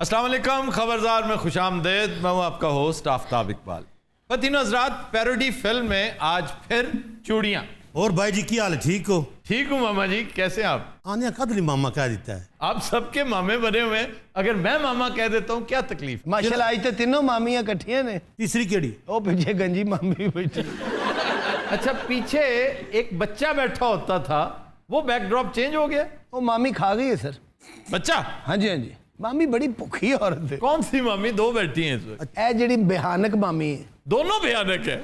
अस्सलाम वालेकुम, खबरदार में खुशामदेद। मैं हूं आपका होस्ट आफ्ताब इकबाल। तीनों हज़रात, पैरोडी फिल्म में आज फिर चूड़ियां। और भाई जी की हाल है? ठीक हो? ठीक हूं मामा जी, कैसे आप? आने कदली मामा कह देता है। आप सबके मामे बने हुए हैं, अगर मैं मामा कह देता हूं क्या तकलीफ? माशाल्लाह आज तो तीनों मामियां इकट्ठियां ने। तीसरी केड़ी? ओ पीछे गंजी मामी भी बैठी। अच्छा, पीछे एक बच्चा बैठा होता था, वो बैकड्रॉप चेंज हो गया? वो मामी खा गई है सर। बच्चा? हाँ जी हाँ जी। मामी बड़ी भुखी औरत है। कौन सी मामी? दो बैठी हैं इस वक्त। ए जड़ी भयानक मामी है। दोनों भयानक है।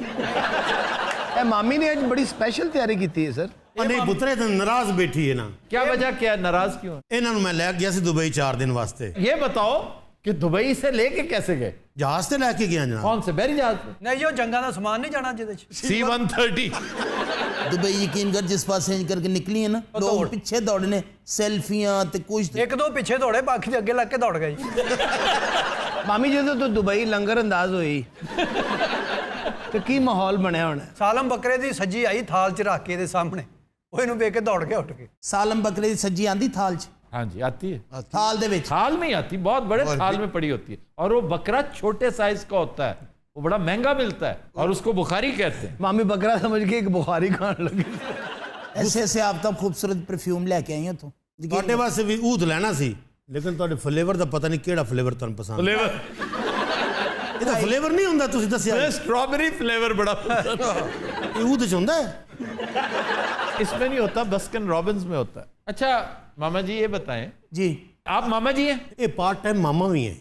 ए मामी ने आज बड़ी स्पेशल तैयारी की है सर। नहीं पुत्रे तो नाराज बैठी है ना। क्या वजह, क्या है, नाराज क्यों है? इन्होंने मैं लै गया दुबई 4 दिन वास्ते। ये बताओ कि दुबई से लेके कैसे गए? जहाज से लैके गया जनाब। कौन से? बहरी जहाज पे? नहीं जो जंगा का सामान नहीं जाना जिदे C-130। दुबई यकीन कर जिस पास करके निकली है ना, लोग पीछे दौड़ने सेल्फियां ते कुछ एक दो पीछे दौड़े, बाकी अगे लग के दौड़ गई। मामी जो तो दुबई लंगर अंदाज हुई तो की माहौल बनया होना। सालम बकरे दी सज्जी आई थाल च रख के दे सामने, वो इन्हू वेख के दौड़ के उठ के। सालम बकरे दी सज्जी आंदी थाल च? हाँ जी आती है। थाल दे विच? थाल में ही आती, बहुत बड़े थाल में पड़ी होती है, और वो बकरा छोटे साइज का होता है, वो बड़ा महंगा मिलता है और उसको बुखारी कहते हैं। मामी बकरा समझ के एक बुखारी खान लगी। ऐसे ऐसे आप तो खूबसूरत परफ्यूम लेके आई हो तो ਤੁਹਾਡੇ ਵਾਸਤੇ ਵੀ ਊਦ ਲੈਣਾ ਸੀ, ਲੇਕਿਨ ਤੁਹਾਡੇ ਫਲੇਵਰ ਦਾ ਪਤਾ ਨਹੀਂ ਕਿਹੜਾ ਫਲੇਵਰ ਤੁਹਾਨੂੰ ਪਸੰਦ। फ्लेवर? ਇਹਦਾ ਫਲੇਵਰ ਨਹੀਂ ਹੁੰਦਾ ਤੁਸੀਂ ਦੱਸਿਆ। स्ट्रॉबेरी फ्लेवर बड़ा पसंद है। ਇਹ ਊਦ ਚ ਹੁੰਦਾ ਹੈ? इसमें नहीं होता, बस्किन रॉबिन्स में होता है। अच्छा मामा जी ये बताएं, जी आप मामा जी हैं? ਇਹ ਪਾर्ट टाइम मामा भी है।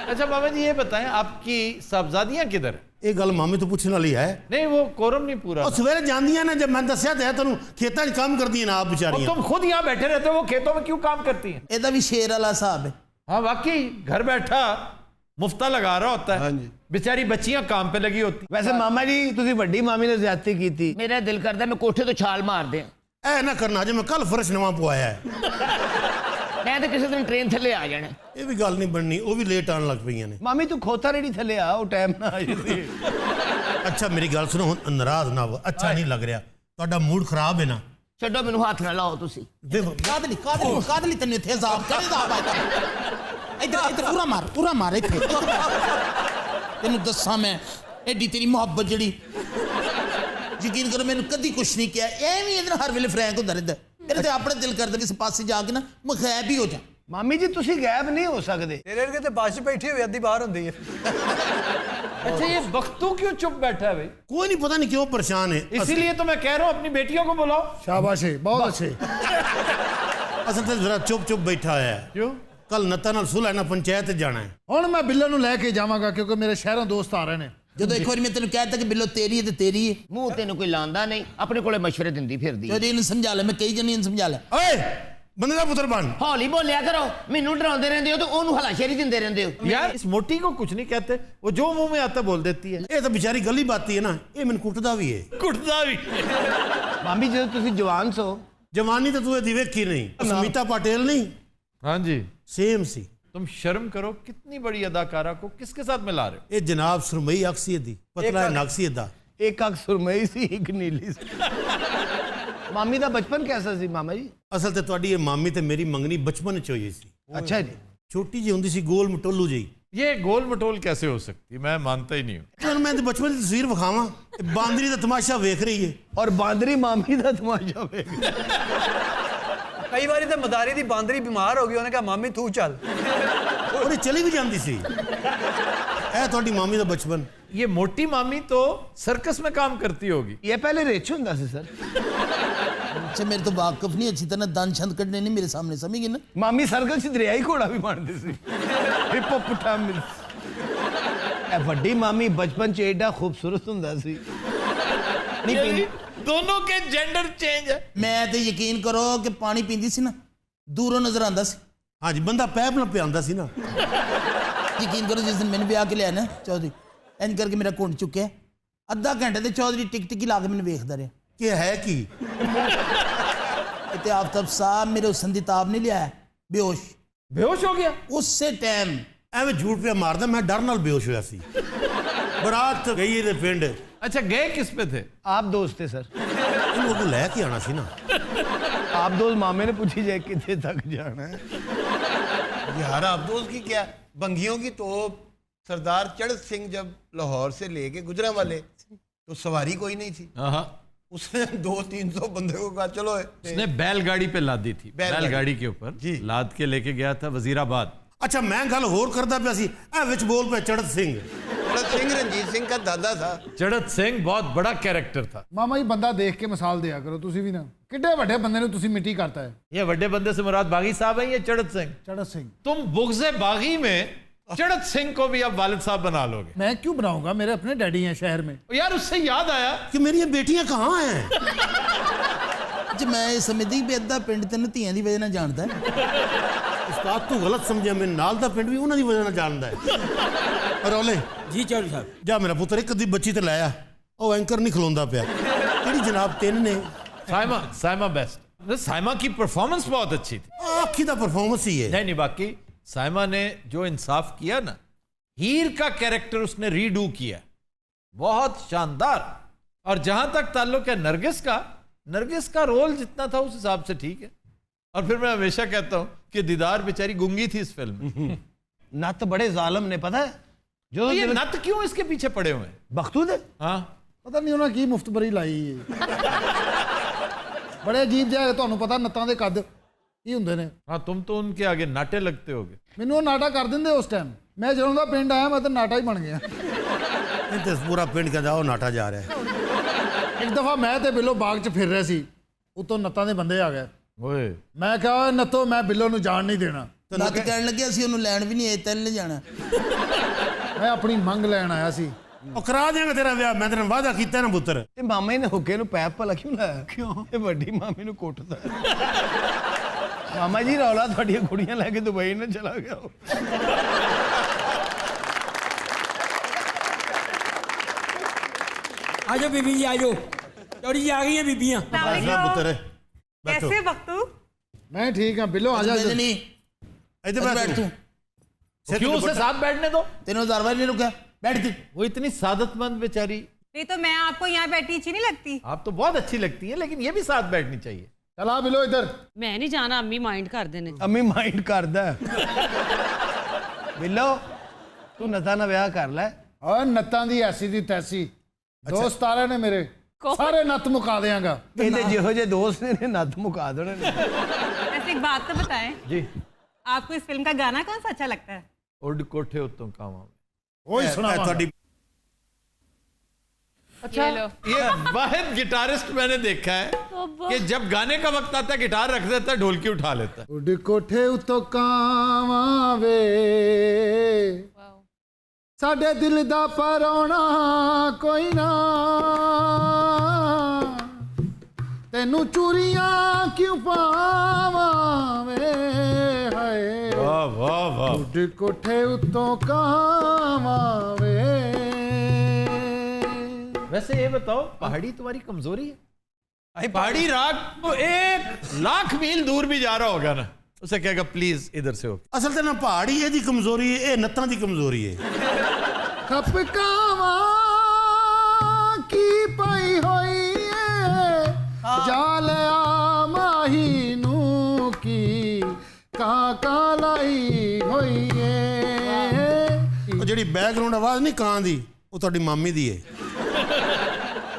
अच्छा मामा जी ये बताएं, आपकी साहबजादियां किधर है? ਇਹ ਗੱਲ ਮਾਮੇ ਤੋਂ ਪੁੱਛਣ ਵਾਲੀ ਹੈ। नहीं वो कोरम नहीं पूरा। ਉਹ ਸਵੇਰੇ ਜਾਂਦੀਆਂ ਨੇ, ਜਦ ਮੈਂ ਦੱਸਿਆ ਤੇ ਤੁਹਾਨੂੰ ਖੇਤਾਂ 'ਚ ਕੰਮ ਕਰਦੀਆਂ ਨੇ ਆਪ और ਵਿਚਾਰੀਆਂ। तुम खुद यहाँ बैठे रहते हो, वो खेतों में क्यों काम करती हैं? ਇਹਦਾ ਵੀ ਸ਼ੇਰ ਵਾਲਾ ਹਿਸਾਬ है। हाँ वाकई, घर बैठा मुफ्ता लगा रहा होता है, बेचारी बच्चियां काम पे लगी होती। वैसे मामा जी तुसी वड्डी मामी ने ज्यादती की थी। मेरा दिल करता मैं कोठे तो छाल मार दे। ਇਹ ਨਾ ਕਰਨਾ, ਜੇ ਮੈਂ ਕੱਲ ਫਰਸ਼ ਨਵਾਂ ਪਵਾਇਆ ਹੈ। मैं तो किसी दिन ट्रेन थले आ जाना। ਇਹ ਵੀ ਗੱਲ ਨਹੀਂ ਬਣਨੀ, ਉਹ ਵੀ ਲੇਟ ਆਉਣ ਲੱਗ ਪਈਆਂ ਨੇ। मामी तू खोता रेडी थले आ, वो टाइम ना आ जाती। ਅੱਛਾ ਮੇਰੀ ਗੱਲ ਸੁਣੋ, ਹੁਣ ਨਾਰਾਜ਼ ਨਾ ਹੋ, ਅੱਛਾ ਨਹੀਂ ਲੱਗ ਰਿਹਾ, ਤੁਹਾਡਾ ਮੂਡ ਖਰਾਬ ਹੈ ਨਾ। ਛੱਡੋ ਮੈਨੂੰ ਹੱਥ ਨਾ ਲਾਓ ਤੁਸੀਂ। ਦੇਖੋ ਕਾਦਲੀ ਤੈਨੂੰ ਇੱਥੇ ਜ਼ਾਬ ਕਰੇ ਜ਼ਾਬ ਆਇਆ ਇੱਧਰ ਪੂਰਾ ਮਾਰ ਇੱਥੇ। ਤੈਨੂੰ ਦੱਸਾਂ ਮੈਂ ਐਡੀ ਤੇਰੀ ਮੁਹੱਬਤ ਜਿਹੜੀ, ਯਕੀਨ ਕਰੋ ਮੈਨੂੰ ਕਦੀ ਕੁਛ ਨਹੀਂ ਕਿਹਾ, ਐਵੇਂ ਇਹਦੇ ਨਾਲ ਹਰ ਵੇਲੇ ਫਰੈਂਕ ਹੁੰਦਾ ਰਹਿੰਦਾ। ਇਹਦੇ ਤੇ ਆਪਣੇ ਦਿਲ ਕਰਦਾ ਕਿਸੇ ਪਾਸੇ ਜਾ ਕੇ ਨਾ ਮੈਂ ਗਾਇਬ ਹੀ ਹੋ ਜਾ। मामी जी तुसी गायब नहीं हो सकते। तेरे वर्गे ते बस च बैठी हुई अद्धी बाहर हुंदी है। अच्छा ये बख्तू क्यों चुप बैठा है भाई? कोई नहीं, पता नहीं क्यों परेशान है। इसीलिए तो मैं कह रहा हूँ अपनी बेटियों को बुलाओ। शाबाश है, बहुत अच्छे। असल तो जरा चुप चुप बैठा है। क्यों? कल नता नाल सुलह ना पंचायत जाना है। ਹੁਣ ਮੈਂ ਬਿੱਲੋ ਨੂੰ ਲੈ ਕੇ ਜਾਵਾਂਗਾ ਕਿਉਂਕਿ ਮੇਰੇ ਸ਼ਹਿਰੋਂ ਦੋਸਤ ਆ ਰਹੇ ਨੇ। ਜਦੋਂ ਇੱਕ ਵਾਰੀ ਮੈਂ ਤੈਨੂੰ ਕਹਿ ਦਿੱਤਾ ਕਿ ਬਿੱਲੋ ਤੇਰੀ ਹੈ ਤੇ ਤੇਰੀ ਹੈ, ਮੂੰਹ ਤੈਨੂੰ ਕੋਈ ਲਾਂਦਾ ਨਹੀਂ, ਆਪਣੇ ਕੋਲੇ ਮਸ਼ਵਰੇ ਦਿੰਦੀ ਫਿਰਦੀ। ਤੇ ਇਹਨੂੰ ਸਮਝਾ ਲੈ, ਮੈਂ ਕਈ ਜਣੀ ਨੂੰ ਸਮਝਾ ਲੈ। ओए बंदे का पुत्र बन। ਹੌਲੀ ਬੋਲਿਆ ਕਰੋ, ਮੈਨੂੰ ਡਰਾਉਂਦੇ ਰਹਿੰਦੇ ਹੋ ਤੇ ਉਹਨੂੰ ਹਲਾਸ਼ੇਰੀ ਦਿੰਦੇ ਰਹਿੰਦੇ ਹੋ। यार इस मोटी को कुछ नहीं कहते, वो जो मुंह में आता बोल देती है। ये तो बेचारी गली बाती है ना, ये मैंने कुटदा भी है। कुटदा भी। मामी जो तुसी जवान सो, जवानी तो तू ये देखी नहीं। स्मिता पाटेल नहीं, हाँ जी सेम सी। तुम शर्म करो, कितनी बड़ी अदाकारा को किसके साथ मिला रहे हो? ये जनाब सुरमई अक्सी दी, पतला नक्सी दा। एक अख सुरमई सी, एक नीली सी। मामी दा बचपन कैसा सी मामा जी? असल ते तुहाडी ये मामी ते मेरी मंगनी बचपन च होई सी। अच्छा जी। छोटी जी हुंदी सी, गोल मटोलू जी। ये गोल मटोल कैसे हो सकती? मैं मानता ही नहीं हूँ। चल मैं ते बचपन की तस्वीर विखावां, बांदरी दा तमाशा वेख रही है। और बांदरी मामी दा तमाशा वेख। कई बारी तो मदारी दी बांदरी बीमार हो गई, उन्हें कहा मामी तू चल, और ये चली भी जाती सी। ऐ तुहाडी मामी दा बचपन। ये मोटी मामी तो सर्कस में काम करती होगी। ये पहले रेच हुंदा सी सर। अच्छा मेरे तो वाकफ नहीं, अच्छी तरह दंद छंद कटने नहीं मेरे सामने, समझ गए ना। मामी सर्कल च दरियाई घोड़ा भी मारदी सी, हिप्पोपोटामस। ए वड्डी मामी बचपन च एडा खूबसूरत हुंदा सी। नहीं पींदी। दोनों के जेंडर चेंज है। मैं तो यकीन करो कि पानी पींदी सी ना, दूरों नजर आंदा सी। हाँ जी, बंदा पैप ना पियांदा सी ना। यकीन करो जिस दिन मैंने ब्याह के लिया ना चौधरी, इंज करके मेरा घुंड चुक्या, अद्धा घंटे ते चौधरी टिक टिकी ला के मैंने वेखदा रहा कि है की इते आफ्ताब साहब मेरे हुसन दी ताब नहीं लिया, बेहोश बेहोश हो गया उसे टाइम। ਐਵੇਂ ਝੂਠ ਪਿਆ ਮਾਰਦਾ, मैं डर नाल बेहोश होया सी। बरात गई ये पिंड। अच्छा गए किस पे थे? आप दोस्त थे सर। इन लोगों लैके आना सी ना। आप दोस्त मामे ने पूछी जाए कितने तक जाना है। यार आप तो उसकी क्या बंगियों की तोप सरदार चढ़त सिंह जब लाहौर से लेके गुजरांवाले तो सवारी कोई नहीं थी। हाँ, उसने 200-300 बंदे को कहा चलो उसने बैलगाड़ी पे लादी थी, बैलगाड़ी के ऊपर जी लाद के लेके गया था वजीराबाद। अच्छा मैं गल होर करदा पिया सी ए विच बोल पे चढ़त सिंह रंजीत सिंह का दादा था। चढ़त सिंह बहुत बड़ा कैरेक्टर था। ਮਾਮਾ ਜੀ ਬੰਦਾ ਦੇਖ ਕੇ ਮਿਸਾਲ ਦਿਆ ਕਰੋ ਤੁਸੀਂ ਵੀ ਨਾ ਕਿੱਡੇ ਵੱਡੇ ਬੰਦੇ ਨੂੰ ਤੁਸੀਂ ਮਿੱਟੀ ਕਰਤਾ ਹੈ। ये बड़े बंदे से मुराद बागी साहब है, ये चढ़त सिंह। चढ़त सिंह तुम बुग़्ज़े बागी में चढ़त सिंह को भी अब वालिद साहब बना लोगे। मैं क्यों बनाऊंगा, मेरे अपने डैडी हैं शहर में। यार उससे याद आया कि मेरी बेटियां कहाँ हैं। ਅੱਜ ਮੈਂ ਇਹ ਸਮਝਦੀ ਵੀ ਅੱਧਾ ਪਿੰਡ ਤੈਨੂੰ ਧੀਆਂ ਦੀ ਵਜ੍ਹਾ ਨਾਲ ਜਾਣਦਾ उस्ताद तू गलत समझिया, मेरे नाल दा पिंड भी उन्हां दी वजह नाल जानदा है। रौले जी चौधरी साहब जा मेरा पुत्र एक अद्धी बच्ची ते लाया, ओ एंकर नहीं खलोंदा पिया। किहड़ी जनाब तीन ने साइमा बेस्ट। साइमा की परफॉर्मेंस बहुत अच्छी थी। आखी दा परफॉर्मेंस ही है। नहीं बाकी साइमा ने जो इंसाफ किया ना, हीर का कैरेक्टर उसने रीडू किया, बहुत शानदार। और जहां तक ताल्लुक है नरगिस का रोल जितना था उस हिसाब से ठीक है। और फिर मैं हमेशा कहता हूं कि दीदार बेचारी गूंगी थी इस फिल्म में। नत बड़े जालिम ने, पता है जो तो ये नत क्यों इसके पीछे पड़े हुए हैं? बख्तूद है। हाँ ਪਤਾ ਨਹੀਂ ਉਹਨਾਂ ਕੀ ਮੁਫਤਬਰੀ ਲਾਈ ਹੈ। ਬੜੇ ਅਜੀਬ ਜਿਹਾ ਤੁਹਾਨੂੰ ਪਤਾ ਨੱਤਾਂ ਦੇ ਕੱਦ ਕੀ ਹੁੰਦੇ ਨੇ। हाँ तुम तो उनके आगे नाटे लगते होगे। ਮੈਨੂੰ ਉਹ ਨਾਟਾ ਕਰ ਦਿੰਦੇ ਉਸ ਟਾਈਮ। ਮੈਂ ਜਦੋਂ ਦਾ ਪਿੰਡ ਆਇਆ ਮੈਂ ਤਾਂ ਨਾਟਾ ਹੀ ਬਣ ਗਿਆ। इनते पूरा पिंड का जाओ नाटा जा रहा है। ਇੱਕ ਦਫਾ ਮੈਂ ਤੇ ਬਿੱਲੋ ਬਾਗ 'ਚ ਫਿਰ ਰਹੇ ਸੀ, ਉਤੋਂ ਨੱਤਾਂ ਦੇ ਬੰਦੇ ਆ ਗਏ। ओए ਮੈਂ ਕਿਹਾ ਨੱਤੋ ਮੈਂ ਬਿੱਲੋ ਨੂੰ ਜਾਣ ਨਹੀਂ ਦੇਣਾ, ਲੱਤ ਕਹਿਣ ਲੱਗਿਆ ਸੀ ਉਹਨੂੰ ਲੈਣ ਵੀ ਨਹੀਂ ਆਏ, ਤੈਨੂੰ ਲੈ ਜਾਣਾ। ਮੈਂ ਆਪਣੀ ਮੰਗ ਲੈਣ ਆਇਆ ਸੀ। ਉਹ ਕਰਾ ਦੇਗਾ ਤੇਰਾ ਵਿਆਹ, ਮੈਂ ਤੇਰੇ ਵਾਅਦਾ ਕੀਤਾ ਨਾ ਪੁੱਤਰ। ਇਹ ਮਾਮੇ ਨੇ ਹੁੱਕੇ ਨੂੰ ਪੈਪ ਭਲਾ ਕਿਉਂ ਲਾਇਆ? ਕਿਉਂ? ਇਹ ਵੱਡੀ ਮਾਮੀ ਨੂੰ ਕੁੱਟਦਾ। ਮਾਮਾ ਜੀ ਰੌਲਾ ਤੁਹਾਡੀਆਂ ਕੁੜੀਆਂ ਲੈ ਕੇ ਦੁਬਈ ਨਾ ਚਲਾ ਗਿਆ। आ जाओ बीबी जी, आ जाओ। चौधरी जी आ गई हैं बीबियां। पुत्र कैसे वक्तू? मैं ठीक हाँ बिल्लो आ जा। नहीं इधर बैठ तू, क्यों उसे साथ बैठने दो? तेनों दरबार नहीं रुका, बैठ तू। वो इतनी सादतमंद बेचारी। नहीं तो मैं आपको यहाँ बैठी अच्छी नहीं लगती? आप तो बहुत अच्छी लगती है, लेकिन ये भी साथ बैठनी चाहिए। चला बिल्लो इधर। मैं नहीं जाना, अम्मी माइंड कर देने। अम्मी माइंड करदा बिल्लो तू नता ना ब्याह कर ले। और नत्तां दी ऐसी दी तैसी दोस्त आ रहे ने मेरे, सारे नत मुका देंगा। कहते जिहो जे दोस्त ने नत मुका देने। वैसे एक बात तो बताएं जी, आपको इस फिल्म का गाना कौन सा अच्छा लगता है? उड़ कोठे उत्तों कामा। वही सुना अच्छा, ये वाहिद गिटारिस्ट मैंने देखा है कि जब गाने का वक्त आता है गिटार रख देता है, ढोलकी उठा लेता है। उड़ कोठे उत्तों कावां वे साडे दिल दा परौना कोई ना, तेनू चूरियां क्यों पावां वे हाय। वाह वाह वाह। उड़ कोठे उत्तों कावां वे। वैसे ये बताओ, पहाड़ी तुम्हारी कमजोरी है? पहाड़ी राग तो 1,00,000 मील दूर भी जा रहा होगा ना, उसे कहेगा प्लीज इधर से हो। असल ते ना पहाड़ी ये दी कमजोरी है, ये नत्तां दी कमजोरी है। खपकावा की पई होई है जालिया माही नू की काका लाई होई है। ਉਹ ਜਿਹੜੀ ਬੈਕਗ੍ਰਾਉਂਡ ਆਵਾਜ਼ ਨਹੀਂ ਕਾਂ ਦੀ, ਉਹ ਤੁਹਾਡੀ ਮਾਮੀ ਦੀ ਹੈ।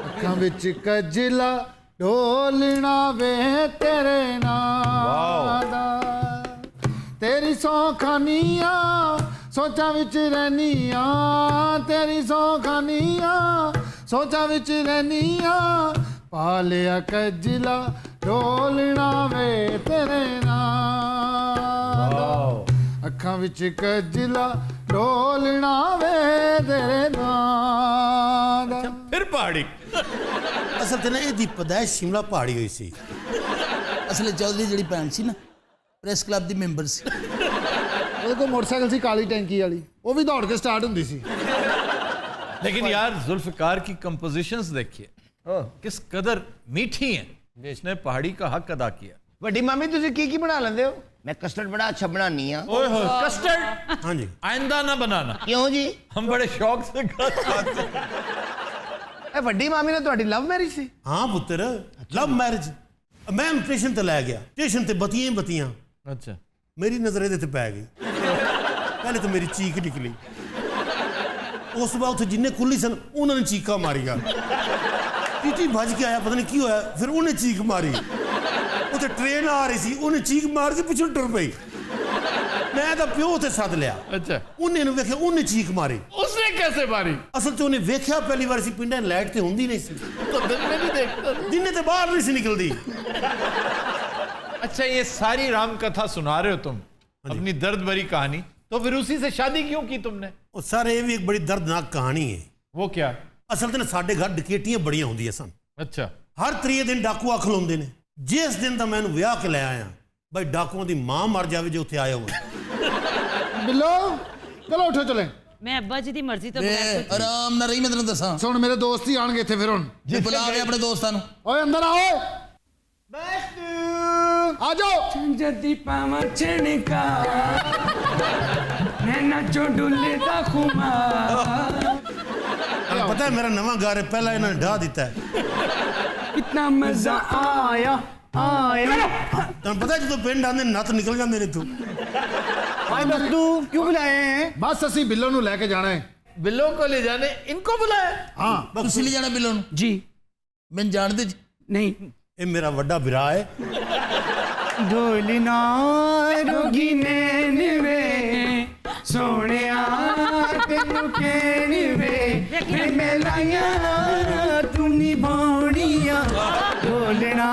ਅੱਖਾਂ ਵਿੱਚ ਕਜਲਾ ਢੋਲਣਾ ਵੇ ਤੇਰੇ ਨਾਂ ਦਾ, ਤੇਰੀ ਸੌਖਾਨੀਆਂ ਸੋਚਾਂ ਵਿੱਚ ਰਹਿਨੀਆਂ, ਤੇਰੀ ਸੌਖਾਨੀਆਂ ਸੋਚਾਂ ਵਿੱਚ ਰਹਿਨੀਆਂ, ਪਾਲਿਆ ਕਜਲਾ ਢੋਲਣਾ ਵੇ ਤੇਰੇ ਨਾਂ ਦਾ, ਅੱਖਾਂ ਵਿੱਚ ਕਜਲਾ ਢੋਲਣਾ ਵੇ ਤੇਰੇ ਨਾਂ ਦਾ। फिर पहाड़ी। ਅਸਲ ਤੇ ਨਾ ਇਹਦੀ ਪਦਾਇਸ਼ ਸ਼ਿਮਲਾ ਪਹਾੜੀ ਹੋਈ ਸੀ। ਅਸਲ ਚੌਧਰੀ ਜਿਹੜੀ ਭੈਣ ਸੀ ਨਾ, ਪ੍ਰੈਸ ਕਲੱਬ ਦੀ ਮੈਂਬਰ ਸੀ। ਉਹਦੇ ਕੋਲ ਮੋਟਰਸਾਈਕਲ ਸੀ ਕਾਲੀ ਟੈਂਕੀ ਵਾਲੀ, ਉਹ ਵੀ ਦੌੜ ਕੇ ਸਟਾर्ट ਹੁੰਦੀ ਸੀ। लेकिन यार जुल्फकार की कंपोजिशंस देखिए किस कदर मीठी हैं, इसने पहाड़ी का हक अदा किया। ਵੱਡੀ ਮਾਮੀ ਤੁਸੀਂ ਕੀ ਬਣਾ ਲੈਂਦੇ ਹੋ? मैं कस्टर्ड बड़ा अच्छा बनानी है। ओए होए, कस्टर्ड। हाँ जी। आइंदा ना बनाना। क्यों जी? हम बड़े शौक से खाते। ਇਹ ਵੱਡੀ ਮਾਮੀ ਨੇ ਤੁਹਾਡੀ ਲਵ ਮੈਰਿਜ ਸੀ? हाँ पुत्र, लव मैरिज। मैं स्टेशन ते लै गया, स्टेशन ते बत्तियां ही बत्तियां, अच्छा, मेरी नजर ਇਹਦੇ ਤੇ ਪੈ ਗਈ। पहले तो मेरी चीख निकली, उस बाद उत्थे जिन्ने कुल्ली सन उन्होंने चीखा मारिया, टीटी भज के आया, पता नहीं की होया, फिर उन्हें चीख मारी, उत्थे ट्रेन आ रही सी, उन्हें चीख मार के पिछों टुर पई, मैं तो प्यो उत्थे सद लिया। अच्छा, उन्हें वेख्या, उन्हें चीख मारी। उसने कैसे मारी? असल तो उन्हें वेख्या पहली बार सी, पिंडां लाइट तो होंदी नहीं सी, तो दिन में नहीं देखता। दिन तो बाहर नहीं सी निकलदी। अच्छा, ये सारी राम कथा सुना रहे हो तुम, अपनी दर्द भरी कहानी, तो फिर उसी से शादी क्यों की तुमने? और सर ये भी एक बड़ी दर्दनाक कहानी है। वो क्या? असल तो साडे घर डकैतियां बड़ियां होंदियां सन। अच्छा, हर त्रीए दिन डाकू आ खलोंदे ने। जिस दिन तो मैंने विआह के ले आया भाई, डाकुओं की मां मर जाए जो उत्थे आया हुआ। बिल्लो चलो उठो चले। मैं अब्बा जी की मर्जी तो आराम ना रही, मैं तेन दसा सुन मेरे दोस्त ही आएंगे इत्थे, फिर हुण बुला वे अपने दोस्तां नूं। ओए अंदर आओ, आ जाओ। जदी पावा छणका नैना चो डुले दा खुमा। पता है मेरा नवा गा है, पहला इन्होंने ढा दिता है। कितना मजा आया आया। तुम पता है जो पिंड आंदे नत निकल जाते ने। तू क्यों बुलाए हैं? बस असी बिल्लो नूं लेके जाना है। बिल्लो को ले जाने इनको बुलाया? हाँ, तुसी ले जाना बिल्लो नूं? जी मैं जानते नहीं। ये मेरा वड्डा बिरा है। ढोलना रोगी नैन वे सोनिया तेनू कहनी वे मैं लाया तू निभानिया। ढोलना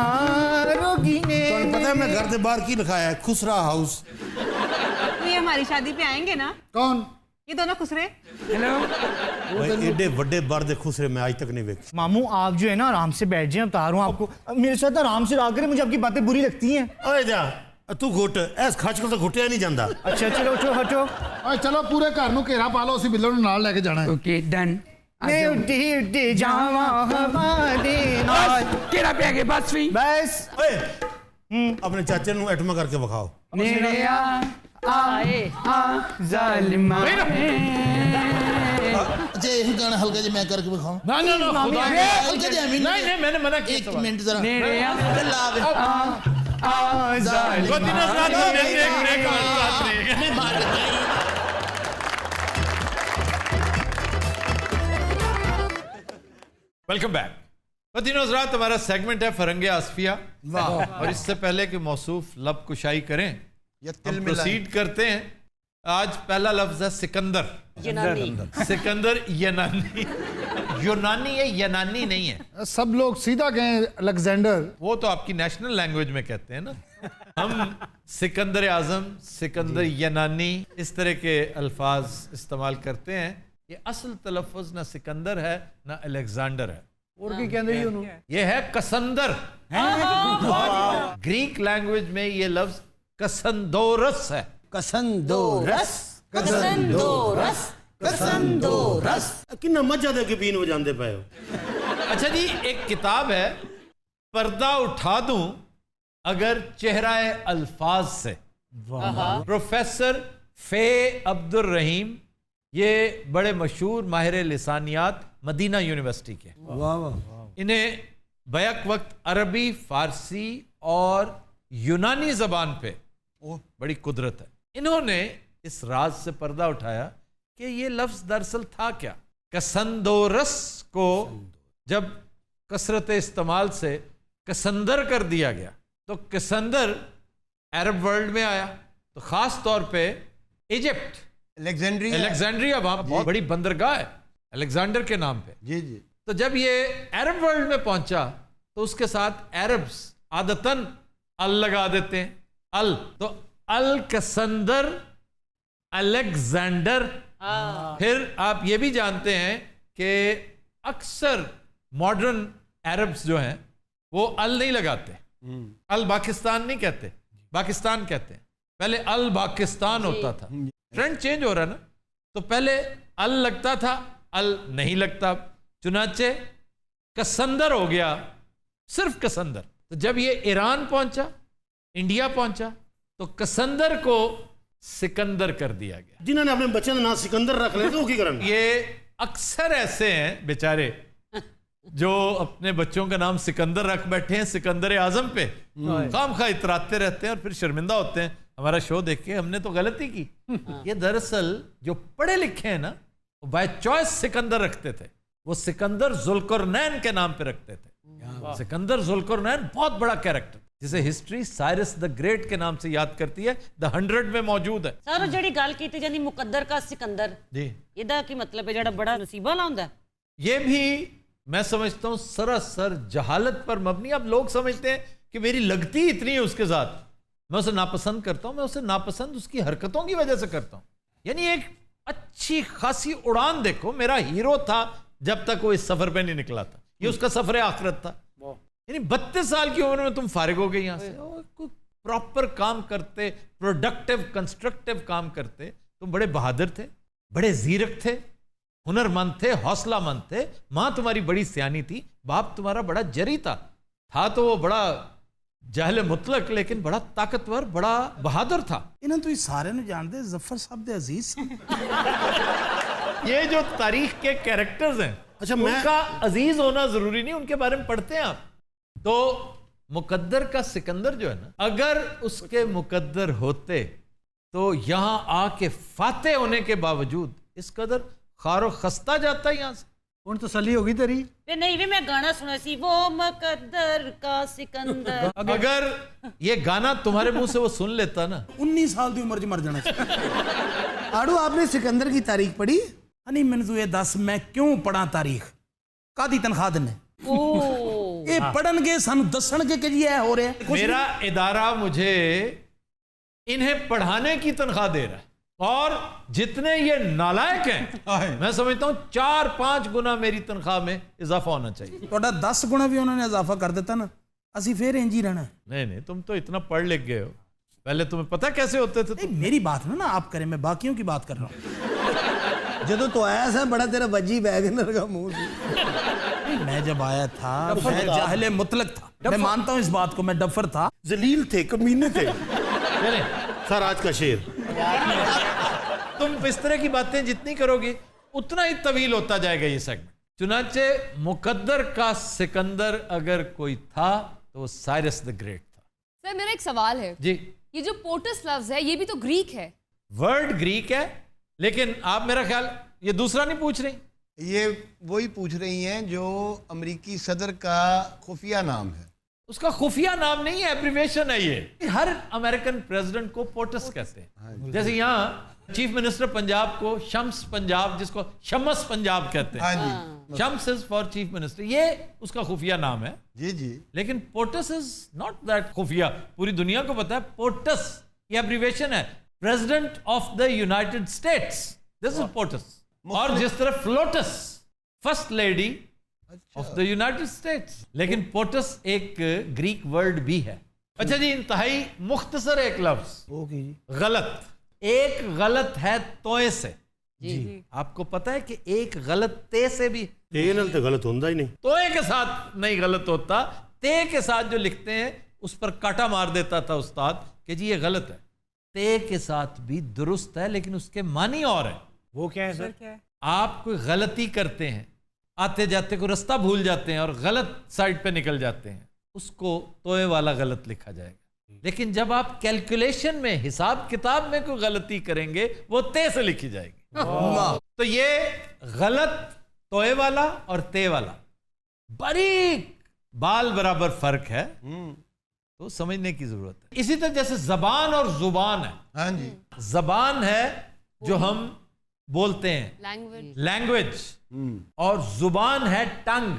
रोगी तुम पता है मैं घर के बाहर की लिखाया है? खुसरा हाउस। तो ये हमारी शादी पे आएंगे ना? कौन? ये दोनों खुसरे। हेलो भाई एडे बड़े बार दे खुसरे मैं आज तक नहीं देखे। मामू आप जो है ना आराम से बैठ जाए, बता रहा हूँ आपको, मेरे साथ आराम से रहा करें, मुझे आपकी बातें बुरी लगती हैं। ओए जा तू घुट ऐस खच कर तो घुटिया नहीं जाता। अच्छा चलो उठो हटो। ओए चलो पूरे घर नूं घेरा पा लो, असी बिल्लो नूं नाल लेके जाना है। Okay done. मैं उड्डी उड्डी जावा हवा दे नाल। केड़ा पे आगे बस भी बस। ओए अपने चाचे नूं एटमा करके बखाओ। नेड़े आए आ जालिमा। अच्छा यही गाना हल्का जी मैं करके बखाऊं? ना ना ना, खुदा के हल्का जी नहीं नहीं, मैंने मना किया। एक मिनट जरा नेड़े लावे आ जालिमा। दिनों रात ब्रेक मैं मार देता। Welcome back. बदीनोज रात हमारा सेगमेंट है फरंगे आसफिया। और इससे पहले कि मौसूफ लब कुशाई करें, हम प्रोसीड करते हैं। आज पहला लफ्ज है सिकंदर। सिकंदर यनानी। यूनानी है, यनानी नहीं है। सब लोग सीधा गए अलेक्जेंडर। वो तो आपकी नेशनल लैंग्वेज में कहते हैं ना। हम सिकंदर आजम, सिकंदर यनानी, इस तरह के अल्फाज इस्तेमाल करते हैं। ये असल तलफ़ुज़ ना सिकंदर है ना अलेक्जेंडर है। और की कहंदे ही उन्होंने? ये है कसंदर। ग्रीक लैंग्वेज में ये लफ्ज कसंदोरस है। कसंदोरस कसंदोरस कसंदोरस। किन्ना मजा दे के बीन बजाते पे हो। अच्छा जी, एक किताब है पर्दा उठा दूं अगर चेहराए अल्फाज से, प्रोफेसर फे अब्दुल रहीम, ये बड़े मशहूर माहिर लिसानियात मदीना यूनिवर्सिटी के। इन्हें बैक वक्त अरबी, फारसी और यूनानी जबान पे बड़ी कुदरत है। इन्होंने इस राज से पर्दा उठाया कि ये लफ्ज दरअसल था क्या। कसंदोरस को जब कसरत इस्तेमाल से कसंदर कर दिया गया तो कसंदर अरब वर्ल्ड में आया, तो खास तौर पे इजिप्ट, अलेक्जेंड्रिया, वहां बहुत बड़ी बंदरगाह है अलेक्जेंडर के नाम पे। जी जी। तो जब ये अरब वर्ल्ड में पहुंचा तो उसके साथ अरब्स आदतन अल लगा देते हैं। अल तो अल कसंदर, अलेक्जेंडर। फिर आप ये भी जानते हैं कि अक्सर मॉडर्न अरब्स जो हैं वो अल नहीं लगाते। अल पाकिस्तान नहीं कहते, पाकिस्तान कहते हैं। पहले अल पाकिस्तान होता था। ट्रेंड चेंज हो रहा है ना, तो पहले अल लगता था, अल नहीं लगता, चुनाचे कसंदर हो गया, सिर्फ कसंदर। तो जब ये ईरान पहुंचा, इंडिया पहुंचा, तो कसंदर को सिकंदर कर दिया गया। जिन्होंने अपने बच्चे का नाम सिकंदर रख लिया तो करन। ये अक्सर ऐसे हैं बेचारे जो अपने बच्चों का नाम सिकंदर रख बैठे हैं सिकंदर आजम पे, खाम खा इतराते रहते हैं और फिर शर्मिंदा होते हैं हमारा शो देख के हमने तो गलती की। ये दरअसल जो पढ़े लिखे हैं ना, वो बाय चॉइस सिकंदर रखते थे। वो सिकंदर जुल्करनैन के नाम पे रखते थे। सिकंदर जुल्करनैन बहुत बड़ा कैरेक्टर, जिसे हिस्ट्री साइरस द ग्रेट के नाम से याद करती है। द 100 में मौजूद है। सर ਜਿਹੜੀ ਗੱਲ ਕੀਤੀ ਜਾਂਦੀ ਮੁਕੱਦਰ का सिकंदर जी, ਇਹਦਾ ਕੀ मतलब है? ਜਿਹੜਾ बड़ा नसीबा वाला ਹੁੰਦਾ है। ये भी मैं समझता हूं सरासर जहालत पर मबनी। अब लोग समझते हैं कि मेरी लगती इतनी है उसके साथ, मैं उसे नापसंद करता हूं। मैं उसे नापसंद उसकी हरकतों की वजह से करता हूं। यानी एक अच्छी खासी उड़ान देखो, मेरा हीरो था जब तक वो इस सफर पे नहीं निकला था। ये उसका सफर आखिरत था। यानी 32 साल की उम्र में तुम फारिग हो गए यहां से, प्रॉपर काम करते, प्रोडक्टिव कंस्ट्रक्टिव काम करते। तुम बड़े बहादुर थे, बड़े जीरक थे, हुनरमंद थे, हौसलामंद थे। मां तुम्हारी बड़ी सियानी थी, बाप तुम्हारा बड़ा जरी था तो वो बड़ा जाहले मुतलक लेकिन बड़ा ताकतवर, बड़ा बहादुर था। इन्हें तो सारे ने जानते जफर साहब दे अजीज। ये जो तारीख के कैरेक्टर्स हैं, अच्छा, उनका अजीज होना जरूरी नहीं, उनके बारे में पढ़ते हैं आप तो। मुकद्दर का सिकंदर जो है ना, अगर उसके मुकद्दर होते तो यहां आके फाते होने के बावजूद इस कदर खारो खस्ता जाता यहां से। ਹੁਣ ਤਸੱਲੀ ਹੋ ਗਈ तेरी? वे नहीं वे मैं गाना सुना सी, वो मुकद्दर का सिकंदर। अगर ये गाना तुम्हारे मुंह से वो सुन लेता ना, 19 साल की उम्र च मर जाना। आड़ू आपने सिकंदर की तारीख पढ़ी? नहीं, मैंने तू ये दस मैं क्यों पढ़ा तारीख? कादी तनख्वाह देने ये पढ़नगे सानू दसणगे कि जी हो रहा है। मेरा इदारा मुझे इन्हें पढ़ाने की तनख्वाह दे रहा है, और जितने ये नालायक हैं मैं समझता हूं 4-5 गुना मेरी तनख्वाह में इजाफा होना चाहिए। तो 10 गुना भी उन्होंने इजाफा कर देता ना, असी फिर इंज ही रहना। नहीं, तुम तो इतना पढ़ लिख गए हो, पहले तुम्हें पता कैसे होते थे? मेरी बात ना आप करें, मैं बाकियों की बात कर रहा हूँ। जो तो आया था बड़ा तेरा वजी वैगनर का मुंह। मैं जब आया था मैं जाहले मुतलक था, मैं मानता हूँ इस बात को, मैं डफर था, जलील थे, कमीने थे। सर आज का शेर। तुम इस तरह की बातें जितनी करोगे उतना ही तवील होता जाएगा ये सेगमेंट। चुनाचे मुकद्दर का सिकंदर अगर कोई था तो वो साइरस द ग्रेट था। सर मेरा एक सवाल है जी, ये जो पोर्टस लफ्ज है ये भी तो ग्रीक है। वर्ड ग्रीक है, लेकिन आप मेरा ख्याल ये दूसरा नहीं पूछ रही। ये वही पूछ रही हैं जो अमेरिकी सदर का खुफिया नाम है। उसका खुफिया नाम नहीं है, एब्रिविएशन है ये। हर अमेरिकन प्रेसिडेंट को पोर्टस कहते हैं। जैसे यहाँ चीफ मिनिस्टर पंजाब को शम्स पंजाब, जिसको शमस पंजाब कहते हैं। Shams is for chief minister, ये उसका खुफिया नाम है। जी जी। लेकिन पोर्टस इज नॉट दैट खुफिया, पूरी दुनिया को पता है। पोर्टस ये एब्रिविएशन है, president of the United States, this is POTUS. और जिस तरह FLOTUS first lady of the United States, लेकिन पोर्टस एक ग्रीक वर्ड भी है। अच्छा जी, इंतहाई मुख्तसर एक लफ्ज गलत। एक गलत है तोए से जी। आपको पता है कि एक गलत ते से भी, ते नाल तो गलत होता ही नहीं, तोए के साथ नहीं गलत होता, ते के साथ जो लिखते हैं उस पर काटा मार देता था उस्ताद कि जी ये गलत है। ते के साथ भी दुरुस्त है, लेकिन उसके मानी और है। वो क्या है सर? आप कोई गलती करते हैं, आते जाते को रास्ता भूल जाते हैं और गलत साइड पे निकल जाते हैं, उसको तोए वाला गलत लिखा जाएगा। लेकिन जब आप कैलकुलेशन में, हिसाब किताब में कोई गलती करेंगे, वो ते से लिखी जाएगी। तो ये गलत तोए वाला और ते वाला बारीक बाल बराबर फर्क है, तो समझने की जरूरत है। इसी तरह जैसे जबान और जुबान है। हाँ जी। जबान है जो हम बोलते हैं, लैंग्वेज, और जुबान है टंग,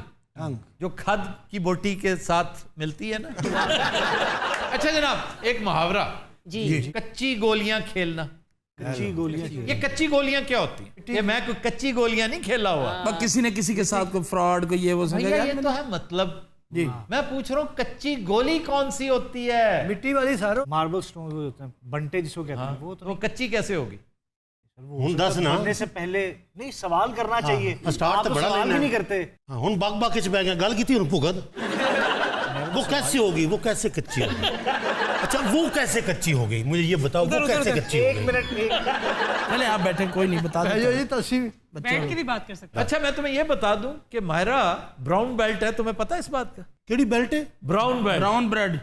जो खद की बोटी के साथ मिलती है ना। अच्छा जनाब, एक मुहावरा जी, कच्ची गोलियां खेलना। कच्ची गोलियां, ये कच्ची गोलियां क्या होती है? ये मैं कोई कच्ची गोलियां नहीं खेला हुआ, किसी ने किसी के साथ कोई फ्रॉड को ये वो भैया, ये तो है मतलब जी। मैं पूछ रहा हूँ कच्ची गोली कौन सी होती है? मिट्टी वाली सर, मार्बल स्टोन होते हैं, बंटे जिसको कहते हैं। वो कच्ची कैसे होगी? हुन दस ना, बनने से पहले नहीं सवाल करना चाहिए। स्टार्ट तो बड़ा सवाल भी नहीं करते। हुन बाग बाग के बह गया, गल की हुन भुगत वो कैसे होगी, वो कैसे कच्ची होगी? अच्छा वो कैसे कच्ची हो गई, मुझे ये बताओ, वो कैसे कच्ची हो गई? एक मिनट, पहले आप बैठे, कोई नहीं बता बैठ के भी बात कर सकते। अच्छा मैं तुम्हें ये बता दूं कि माहिरा ब्राउन बेल्ट है, तुम्हें पता है इस बात का? केड़ी बेल्ट है? Brown belt. Brown bread.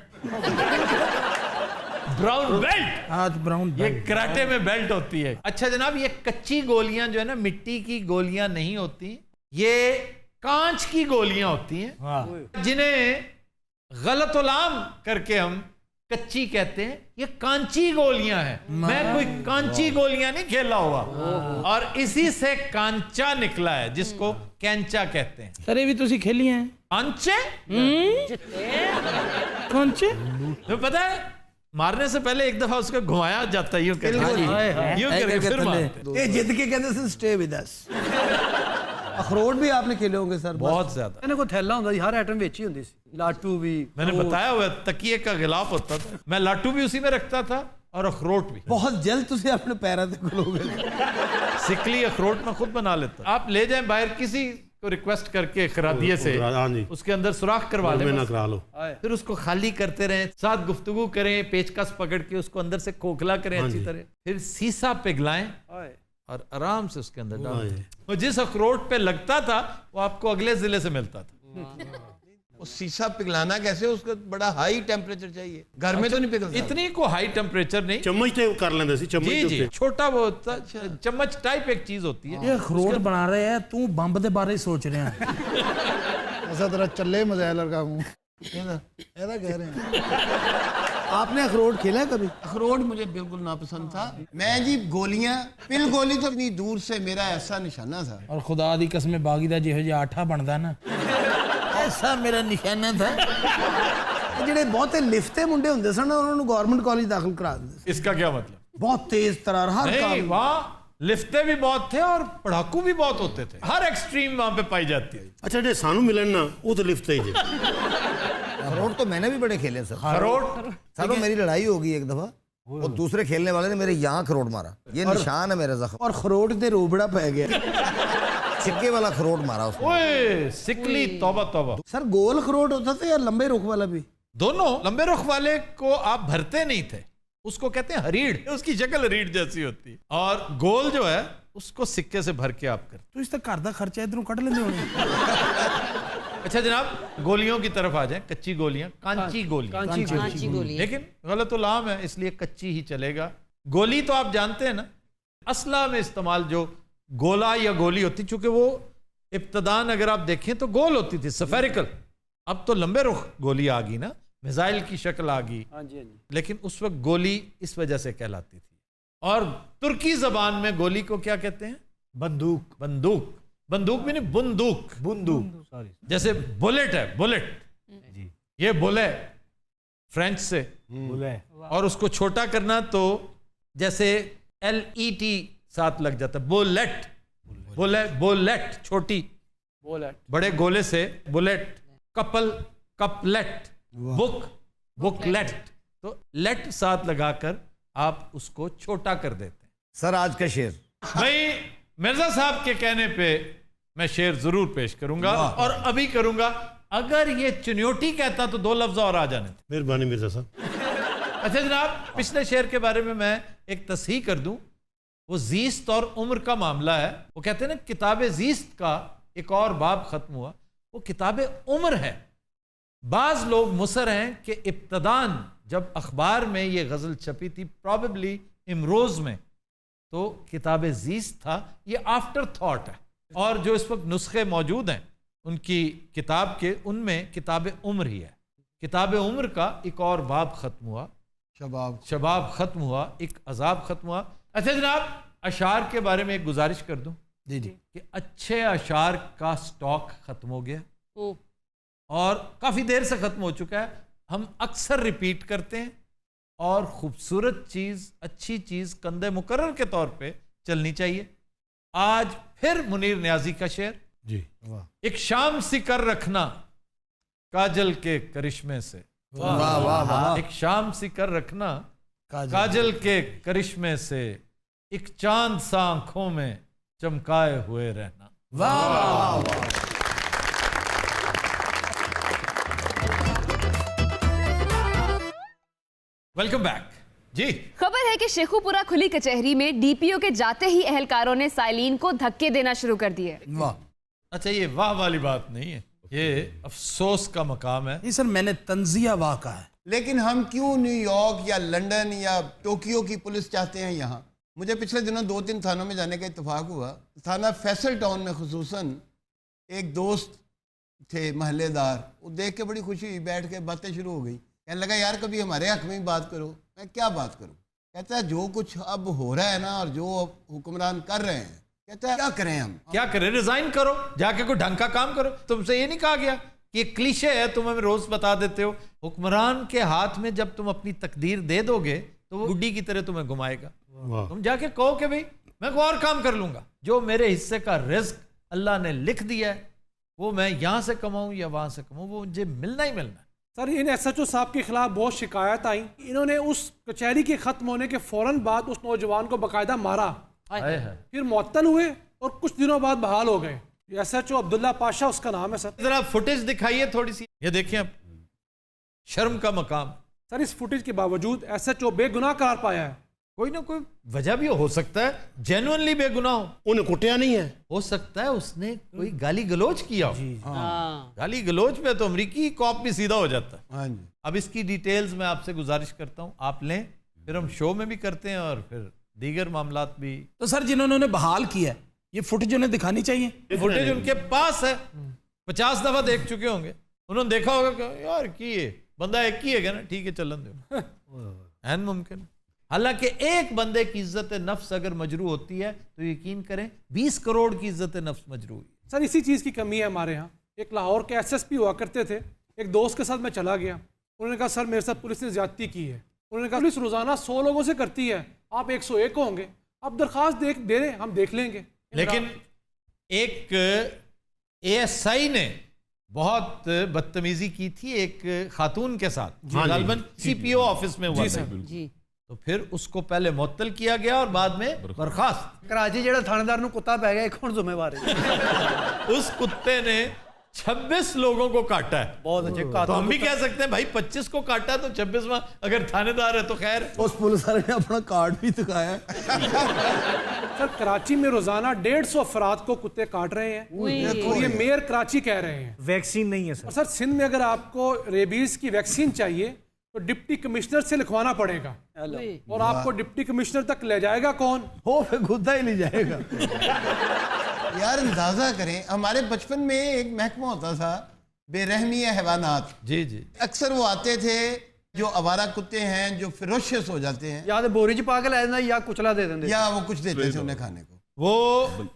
Brown belt. आज ब्राउन ये कराटे में बेल्ट होती है। अच्छा जनाब, ये कच्ची गोलियां जो है ना, मिट्टी की गोलियां नहीं होती, ये कांच की गोलियां होती हैं, जिन्हें गलतुलाम करके हम कच्ची कहते हैं। ये कांची गोलियां हैं। मैं कोई कांची गोलियां नहीं खेला हुआ, और इसी से कांचा निकला है, जिसको कैंचा कहते हैं। सर ये भी तुसी खेली हैं कांचे? कांचे तो पता है, मारने से पहले एक दफा उसको घुमाया जाता है, यूं करके फिर मारते। ये जिद के कहते से स्टे विद अस। अखरोट भी आपने खेले होंगे सर? बहुत ज्यादा। ਇਹਨਾਂ ਕੋਲ ਥੈਲਾ ਹੁੰਦਾ ਸੀ, ਹਰ ਆਈਟਮ ਵਿੱਚ ਹੀ ਹੁੰਦੀ ਸੀ। लाटू भी मैंने बताया हुआ तकिए का गिलाफ होता था, मैं लाटू भी उसी में रखता था और अखरोट भी। बहुत जल्द तुझे अपने पैरों से खुलोगे। सिकली अखरोट में खुद बना लेता। आप ले जाएं बाहर किसी को रिक्वेस्ट करके खरादिये से, उसके अंदर सुराख करवा लें, करा लो, फिर उसको खाली करते रहें, साथ गुफ्तगू करें, पेचकस पकड़ के उसको अंदर से खोखला करें अच्छी तरह, फिर सीसा पिघलाएं और आराम से उसके अंदर डालें। और जिस अखरोट पे लगता था वो आपको अगले जिले से मिलता था। वो शीशा पिघलाना कैसे? उसका बड़ा हाई टेम्परेचर चाहिए, घर में तो नहीं पिघलता। इतनी को हाई टेम्परेचर नहीं, चम्मच तो कर लेंगे सी, चम्मच जी जी, छोटा वो चम्मच टाइप एक चीज होती है। ये अखरोट बना रहे हैं, तू बम्ब के बारे सोच रहे हैं। ऐसा तेरा चले मजाइल लगा हूँ, ऐसा कह रहे हैं। आपने अखरोट खेला है कभी? अखरोट मुझे बिल्कुल नापसंद था। मैं जी गोलियां, पिल गोली तो इतनी दूर से मेरा ऐसा निशाना था। और खुदा दी कसम बागी दा जिहो जिहा आठा बनदा ना, ऐसा मेरा निशाना था। ਜਿਹੜੇ ਬਹੁਤੇ ਲਿਫਤੇ ਮੁੰਡੇ ਹੁੰਦੇ ਸਨ ਉਹਨਾਂ ਨੂੰ ਗਵਰਨਮੈਂਟ ਕਾਲਜ ਦਾਖਲ ਕਰਾ ਦਿੰਦੇ ਸੀ। इसका क्या मतलब? बहुत तेज तरार हर नहीं, काम। वहाँ लिफ्टे भी बहुत थे और पढ़ाकू भी बहुत होते थे। हर एक्सट्रीम वहाँ पे पाई जाती है। अच्छा जे सानू मिलन ना वो तो लिफ्ट ही जे। अखरोट तो मैंने भी बड़े खेले सर। अखरोट सर मेरी लड़ाई होगी एक दफा, वो दूसरे खेलने वाले ने मेरे यहाँ अखरोट मारा, ये निशान है मेरा जख्म। और अखरोट दे रोबड़ा पै गया, सिक्के वाला अखरोट मारा उसने। ओए सिकली, तौबा तौबा। सर गोल अखरोट होता था या लंबे रुख वाला भी? दोनों। लंबे रुख वाले को आप भरते नहीं थे, उसको कहते हैं हरीड़, उसकी शक्ल हरीड़ जैसी होती है, और गोल जो है उसको सिक्के से भर के आप करते। तो इस तक घर का खर्चा इधरों कट लेंदे होने। अच्छा जनाब, गोलियों की तरफ आ जाएं। कच्ची गोलियां, कांची गोली, कांची गोली, लेकिन गलतुलाम है इसलिए कच्ची ही चलेगा। गोली तो आप जानते हैं ना, असला में इस्तेमाल जो गोला या गोली होती, चूंकि वो इब्तदान अगर आप देखें तो गोल होती थी, स्फेरिकल। अब तो लंबे रुख गोली आ गई ना, मिसाइल की शक्ल आ गई, लेकिन उस वक्त गोली इस वजह से कहलाती थी। और तुर्की जबान में गोली को क्या कहते हैं? बंदूक। बंदूक। बंदूक भी नहीं, बुंदूक। बंदूक, सॉरी। जैसे बुलेट है, बुलेट जी, ये बुले फ्रेंच से बुले, और उसको छोटा करना तो जैसे LET साथ लग जाता है, बुलेट। बुले, बुलेट छोटी, बुलेट बड़े गोले से bullet. Couple, couplet. Book, booklet. तो लेट साथ लगाकर आप उसको छोटा कर देते हैं। सर आज का शेर भाई मिर्जा साहब के कहने पे मैं शेर जरूर पेश करूंगा, और अभी करूंगा। अगर ये चुन्योटी कहता तो 2 लफ्ज और आ जाने थे। मेहरबानी मिर्जा साहब। अच्छा जनाब, पिछले शेर के बारे में मैं एक तस्हीह कर दूं। वो जीस्त और उम्र का मामला है। वो कहते हैं ना, किताब जीस्त का एक और बाब खत्म हुआ, वो किताब उम्र है। बाज लोग मुसर हैं कि इब्तदान जब अखबार में ये गज़ल छपी थी, प्रॉबेबली इमरोज़ में, तो किताब जीस्त था, ये आफ्टर थॉट है। और जो इस वक्त नुस्खे मौजूद हैं उनकी किताब के, उनमें किताब उम्र ही है। किताब उम्र का एक और बाब खत्म हुआ, शबाब खत्म हुआ, एक अजाब खत्म हुआ। अच्छा जनाब, अशार के बारे में एक गुजारिश कर दूं जी जी, कि अच्छे अशार का स्टॉक खत्म हो गया और काफ़ी देर से ख़त्म हो चुका है। हम अक्सर रिपीट करते हैं, और खूबसूरत चीज़, अच्छी चीज़ कंधे मुकर्रर के तौर पे चलनी चाहिए। आज फिर मुनीर न्याजी का शेर जी। एक शाम सी कर रखना काजल के करिश्मे से। वाह वाह वाह। एक शाम सी कर रखना काजल के करिश्मे से, एक चांद सा आंखों में चमकाए हुए रहना। वाह वाह वाह। वेलकम बैक जी। खबर है कि शेखुपुरा खुली कचहरी में डीपीओ के जाते ही अहलकारों ने साइलीन को धक्के देना शुरू कर दिए। वाह। अच्छा, ये वाह वाली बात नहीं है, ये अफसोस का मकाम है। नहीं सर, मैंने तंजिया वाह कहा है। लेकिन हम क्यों न्यूयॉर्क या लंदन या टोक्यो की पुलिस चाहते हैं यहाँ? मुझे पिछले दिनों 2-3 थानों में जाने का इत्तेफाक हुआ। थाना फैसल टाउन में खुसूसन एक दोस्त थे महल्लेदार, वो देख के बड़ी खुशी हुई, बैठ के बातें शुरू हो गई। कहने लगा यार कभी हमारे हक में ही बात करो। मैं क्या बात करूँ? कहता है जो कुछ अब हो रहा है ना और जो अब हुक्मरान कर रहे हैं, कहता है क्या करें हम? क्या करें? रिजाइन करो, जाके कोई ढंग का काम करो। तुमसे ये नहीं कहा गया कि क्लीशे है, तुम हमें रोज बता देते हो, हुक्मरान के हाथ में जब तुम अपनी तकदीर दे दोगे तो वो गुड्डी की तरह तुम्हें घुमाएगा। तुम जाके कहो कि भाई मैं कोई और काम कर लूंगा, जो मेरे हिस्से का रिस्क अल्लाह ने लिख दिया है वो मैं यहां से कमाऊं या वहां से कमाऊं, वो मुझे मिलना ही मिलना है। सर इन SHO साहब के खिलाफ बहुत शिकायत आई, इन्होंने उस कचहरी के खत्म होने के फौरन बाद उस नौजवान को बाकायदा मारा, फिर मुअत्तल हुए और कुछ दिनों बाद बहाल हो गए। SHO अब्दुल्ला पाशा उसका नाम है। सर जरा फुटेज दिखाइए थोड़ी सी, ये देखिए आप, शर्म का मकाम। सर इस फुटेज के बावजूद SHO बेगुनाह करार पाया है। कोई ना कोई वजह भी हो सकता है, जेन्युइनली बेगुनाह हो, उन्हें कुटिया नहीं है, हो सकता है उसने कोई गाली गलोच किया हो। गाली गलोच पे तो अमरीकी कॉप भी सीधा हो जाता है। अब इसकी डिटेल्स मैं आपसे गुजारिश करता हूं आप लें, फिर हम शो में भी करते हैं और फिर दीगर मामलात भी। तो सर जिन्होंने बहाल किया है ये फुटेज उन्हें दिखानी चाहिए। फुटेज उनके पास है, 50 दफा देख चुके होंगे, उन्होंने देखा होगा कि यार की है बंदा एक ही है ना, ठीक है चलन दो। ऐन मुमकिन। हालांकि एक बंदे की इज्जत नफ्स अगर मजरू होती है तो यकीन करें 20 करोड़ की इज्जत नफ्स मजरू हुई। सर इसी चीज़ की कमी है हमारे यहाँ। एक लाहौर के SSP हुआ करते थे, एक दोस्त के साथ मैं चला गया, उन्होंने कहा सर मेरे साथ पुलिस ने ज्यादती की है। उन्होंने कहा पुलिस रोजाना 100 लोगों से करती है, आप 101 होंगे, आप दरख्वास्त दे रहे हम देख लेंगे। लेकिन एक ASI ने बहुत बदतमीजी की थी एक खातून के साथ, गालबन CPO ऑफिस में हुआ था, तो फिर उसको पहले मुअत्तल किया गया और बाद में बर्खास्त। कराची जेड़ा थानेदार नु कुत्ता पै गया, कौन जिम्मेवार है? उस कुत्ते ने 26 लोगों को काटा है। बहुत अच्छे। तो हम भी कह सकते हैं भाई 25 को काटा तो 26वां अगर थानेदार है तो खैर। उस पुलिस वाले ने अपना कार्ड भी दिखाया। सर कराची में रोजाना 150 अफराद को कुत्ते काट रहे हैं और ये मेयर कराची कह रहे हैं वैक्सीन नहीं है सर। और सर सिंध में अगर आपको रेबीज की वैक्सीन चाहिए तो डिप्टी कमिश्नर से लिखवाना पड़ेगा, और आपको डिप्टी कमिश्नर तक ले जाएगा कौन? हो फिर खुदा ही ले जाएगा। यार अंदाजा करें, हमारे बचपन में एक महकमा होता था बेरहमी हैवानात। जी जी। अक्सर वो आते थे जो आवारा कुत्ते हैं जो फिरोशियस हो जाते हैं, या तो बोरी च पा के ले जाना या कुचला दे देंगे, या वो कुछ देते थे उन्हें खाने को। वो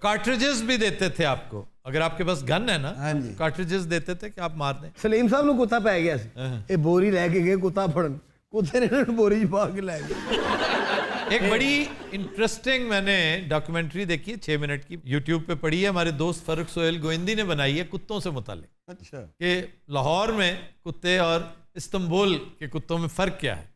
कार्ट्रिजेस भी देते थे आपको, अगर आपके पास गन है ना, कार्ट्रिजेस देते थे कि आप मार दें। सलीम साहब ने कुत्ता पै गया ये बोरी लेके गए कुत्ता फड़न, कुत्ते ने बोरी पा के ले गए। एक बड़ी इंटरेस्टिंग मैंने डॉक्यूमेंट्री देखी है 6 मिनट की, यूट्यूब पे पड़ी है, हमारे दोस्त फरुख सोहेल गोविंदी ने बनाई है, कुत्तों से मुतालिक। अच्छा। कि लाहौर में कुत्ते और इस्तांबुल के कुत्तों में फर्क क्या है,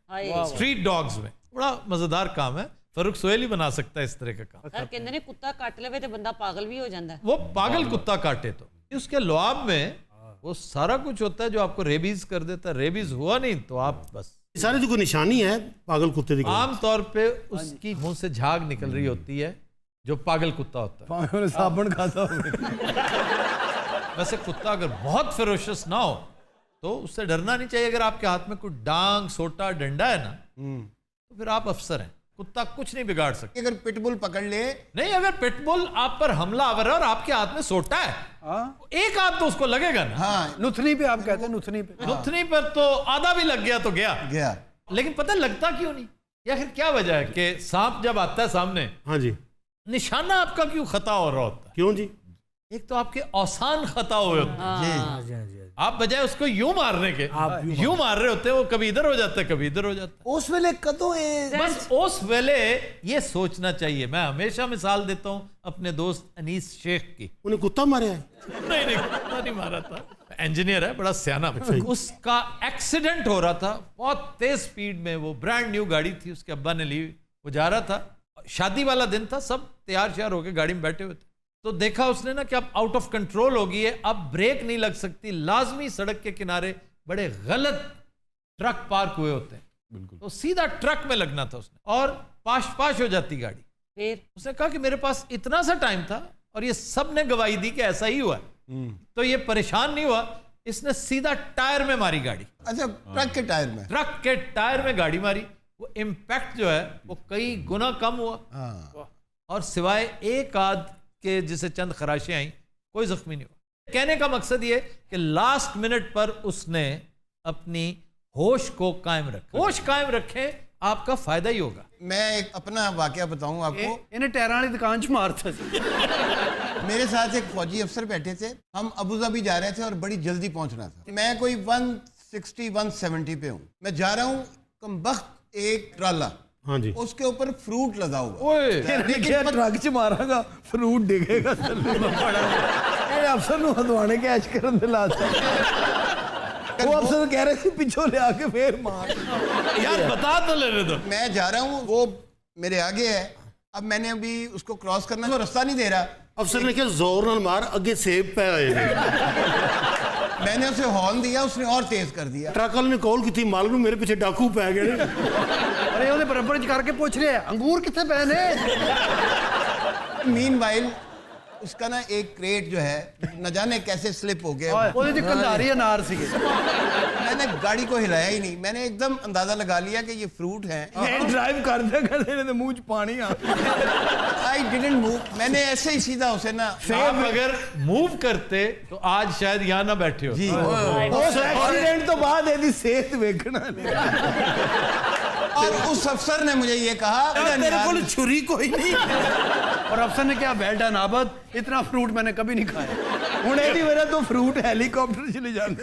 स्ट्रीट डॉग्स में। बड़ा मजेदार काम है, फरुख सोहेल ही बना सकता है इस तरह का काम। सर कहते ने कुत्ता काट लेवे तो बंदा पागल भी हो जाता है। वो पागल कुत्ता काटे तो उसके लुआब में वो सारा कुछ होता है जो आपको रेबीज कर देता है। रेबीज हुआ नहीं तो आप बस सारी जो कोई निशानी है पागल कुत्ते की, आम तौर पे उसकी मुंह से झाग निकल रही होती है जो पागल कुत्ता होता है। साबुन खाता वैसे कुत्ता अगर बहुत फेरोशियस ना हो तो उससे डरना नहीं चाहिए। अगर आपके हाथ में कोई डांग सोटा डंडा है ना तो फिर आप अफसर हैं, कुत्ता कुछ नहीं बिगाड़ सकता। अगर पिटबुल पकड़ ले, नहीं, अगर पिटबुल आप पर हमला आवर है और आपके हाथ में सोटा है, एक हाथ तो उसको लगेगा ना। हाँ, नुथनी पे आप कहते हैं, नुथनी पे। नुथनी पर तो आधा भी लग गया तो गया। लेकिन पता लगता क्यों नहीं, या फिर क्या वजह है कि सांप जब आता है सामने, हाँ जी, निशाना आपका क्यों खता हो रहा होता है? क्यों जी? एक तो आपके औसान खता हुए होते हैं, आप बजाय उसको यूं मारने के यूं मार रहे होते हैं, वो कभी इधर हो जाता है कभी इधर हो जाता है। उस वेले कदों बस उस वेले ये सोचना चाहिए। मैं हमेशा मिसाल देता हूं अपने दोस्त अनीस शेख की। उन्हें कुत्ता मारे है? नहीं कुत्ता नहीं मारा था, इंजीनियर है, बड़ा सियाना। उसका एक्सीडेंट हो रहा था, बहुत तेज स्पीड में, वो ब्रांड न्यू गाड़ी थी, उसके अब्बा ने ली, वो जा रहा था, शादी वाला दिन था, सब तैयार श्यार होके गाड़ी में बैठे हुए थे। तो देखा उसने ना कि अब आउट ऑफ कंट्रोल हो गई है, अब ब्रेक नहीं लग सकती, लाजमी सड़क के किनारे बड़े गलत ट्रक पार्क हुए होते हैं, बिल्कुल, तो सीधा ट्रक में लगना था उसने, और पाश हो जाती गाड़ी। फिर उसने कहा कि मेरे पास इतना सा टाइम था और ये सब ने गवाही दी कि ऐसा ही हुआ। तो ये परेशान नहीं हुआ, इसने सीधा टायर में मारी गाड़ी। अच्छा, ट्रक के टायर में? ट्रक के टायर में गाड़ी मारी। वो इम्पैक्ट जो है वो कई गुना कम हुआ और सिवाय एक आध के जिसे चंद खराशें आई, कोई जख्मी नहीं हुआ। कहने का मकसद ये कि लास्ट मिनट पर उसने अपनी होश को कायम रखा। होश कायम रखें, आपका फायदा ही होगा। मैं एक अपना वाकया बताऊं आपको। इन्हें टहराने वाली दुकान च मारता। मेरे साथ एक फौजी अफसर बैठे थे, हम अबू धाबी जा रहे थे और बड़ी जल्दी पहुंचना था। मैं कोई 160-170 पे हूँ। मैं जा रहा हूँ, कमबख्त एक ट्राला, हाँ जी, उसके ऊपर फ्रूट लगा हुआ। लेकिन ट्रक च मारागा फ्रूट डिगेगा अफसर हदवाने के ऐश करन दे लाता। वो अफसर कह रहे थे पिछो ले आके फिर मार। यार बता तो लेने दो। मैं जा रहा हूँ, वो मेरे आगे है। अब मैंने अभी उसको क्रॉस करना, वो रास्ता नहीं दे रहा। अफसर ने क्या जोर नाल मार, अगे सेब पे आए। मैंने उसे हॉर्न दिया, उसने और तेज कर दिया। ट्रक वाले ने कॉल की थी, मालूम मेरे पीछे डाकू पै गए। अरे उन्हें बराबर करके पूछ रहे हैं अंगूर कितने पहने। मीनवाइल उसका ना एक क्रेट जो है न जाने कैसे स्लिप हो गया। कंधारी अनार सी। मैंने गाड़ी को हिलाया ही नहीं, मैंने एकदम अंदाजा लगा लिया कि ये फ्रूट है। ड्राइव करते मुंह च पानी आ। I didn't move. मैंने ऐसे ही सीधा उसे ना, आप अगर मूव करते तो आज शायद यहाँ ना बैठे हो। जी एक्सीडेंट तो बाद एदी सेहत वेखना। और उस अफसर ने मुझे ये कहा तेरे को छुरी कोई नहीं। और अफसर ने क्या बेल्टा नाबद, इतना फ्रूट मैंने कभी नहीं खाया। हूं एदी मेरा तो फ्रूट हेलीकॉप्टर चले जाते।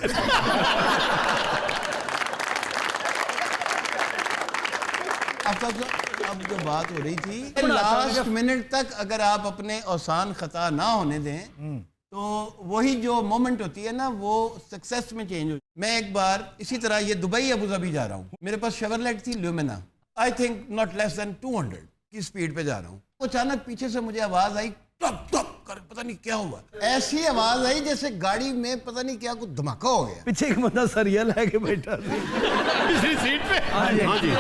अब जो बात हो रही थी, लास्ट मिनट तक अगर आप अपने औसान खता ना होने दें तो वही जो मोमेंट होती है ना, वो सक्सेस में चेंज हो। मैं एक बार इसी तरह ये दुबई अबू धाबी जा रहा हूँ, मेरे पास शेवरलेट थी Lumina, I think not less than 200 की स्पीड पे जा रहा हूँ। अचानक पीछे से मुझे आवाज आई, टप टप कर, पता नहीं क्या हुआ। ऐसी आवाज आई जैसे गाड़ी में पता नहीं क्या कुछ धमाका हो गया। पीछे एक बंदा सरिया लेके बैठा पिछली सीट पे। हाँ जी,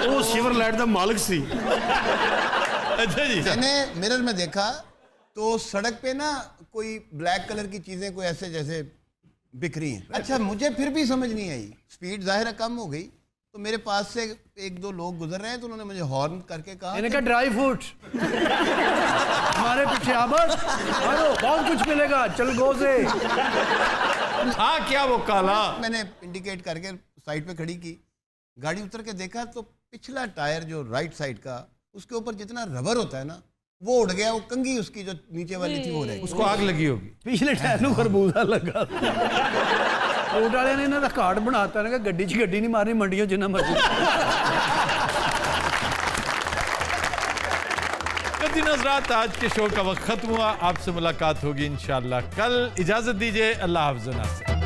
वो शेवरलेट दा मालिक सी। अच्छा जी। मैंने मिरर में देखा तो सड़क पे ना कोई ब्लैक कलर की चीजें कोई ऐसे जैसे बिक रही हैं। अच्छा, मुझे फिर भी समझ नहीं आई, स्पीड जाहिर है कम हो गई, तो मेरे पास से एक दो लोग गुजर रहे हैं तो उन्होंने मुझे हॉर्न करके कहा, इन्हें कहा ड्राई फ्रूट हमारे पीछे आबद, बहुत कुछ मिलेगा, चल गोजे। हाँ क्या वो काला। मैंने इंडिकेट करके साइड पे खड़ी की, गाड़ी उतर के देखा तो पिछला टायर जो राइट साइड का, उसके ऊपर जितना रबर होता है ना वो उड़ गया। वो कंघी उसकी जो नीचे वाली थी वो रह गई। उसको आग लगी होगी। पिछले टायर में खरबूजा लगा। रोड वाले ने इन्होंने कार्ड बनाता है, गड्डी च गड्डी नहीं मारनी, मंडियों जिन्ना मर्जी। नज़रात, आज के शो का वक्त खत्म हुआ। आपसे मुलाकात होगी इंशाल्लाह कल। इजाजत दीजिए, अल्लाह हाफ़िज़।